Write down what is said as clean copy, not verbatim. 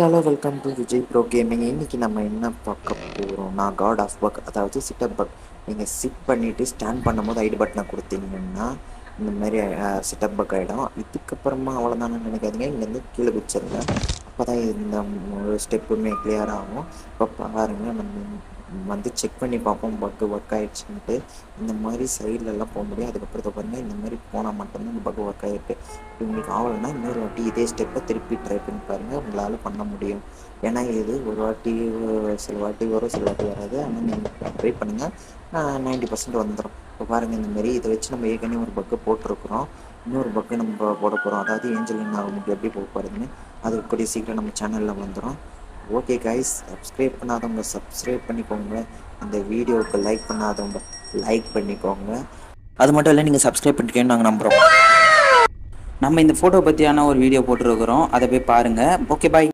Hello welcome to Vijay bro gaming. இன்னைக்கு நம்ம என்ன பார்க்க போகிறோம்னா காட் ஆஃப் பக், அதாவது சிட்டப் பக். நீங்கள் சிட் பண்ணிவிட்டு ஸ்டாண்ட் பண்ணும்போது ஐடி பட்டனை கொடுத்தீங்கன்னா இந்த மாதிரி சிட்டப் பக் ஆகிடும். இதுக்கப்புறமா அவ்வளோதானே நினைக்காதீங்க, இங்கேருந்து கீழே குச்சிருங்க. அப்போ தான் இந்த ஒரு ஸ்டெப்புமே கிளியர் ஆகும். இப்போ பாருங்கள், நம்ம வந்து செக் பண்ணி பார்ப்போம் பக்கு ஒர்க் ஆகிடுச்சுன்ட்டு. இந்த மாதிரி சைட்லலாம் போக முடியும். அதுக்கப்புறம் பாருங்கள், இந்த மாதிரி போனால் மட்டும்தான் இந்த பக்கு ஒர்க் ஆகிருக்கு. உங்களுக்கு ஆகலைன்னா இன்னொரு வாட்டி இதே ஸ்டெப்பை திருப்பி ட்ரை பண்ணி பாருங்கள், உங்களால் பண்ண முடியும். ஏன்னா இது ஒரு வாட்டி சில வாட்டி வரும், சில வாட்டி வராது. ஆனால் நீங்கள் ட்ரை பண்ணுங்கள், 90% வந்துடும். இப்போ பாருங்கள், இந்தமாரி இதை வச்சு நம்ம ஏற்கனவே ஒரு பக்கு போட்டிருக்கிறோம். இன்னொரு பக்கு நம்ம போட போகிறோம். அதாவது ஏஞ்சலின் அவங்களுக்கு எப்படி போக போகிறதுன்னு அது கூடிய சீக்கிரம் நம்ம சேனலில் வந்துடும். ஓகே கைஸ், சப்ஸ்கிரைப் பண்ணாதவங்க சப்ஸ்கிரைப் பண்ணிக்கோங்க. இந்த வீடியோவுக்கு லைக் பண்ணாதவங்க லைக் பண்ணிக்கோங்க. அது மட்டும் இல்லை, நீங்கள் சப்ஸ்கிரைப் பண்ணிக்கேன்னு நாங்கள் நம்புகிறோம். நம்ம இந்த ஃபோட்டோ பற்றியான ஒரு வீடியோ போட்டிருக்கிறோம், அதை போய் பாருங்கள். ஓகே, பாய்.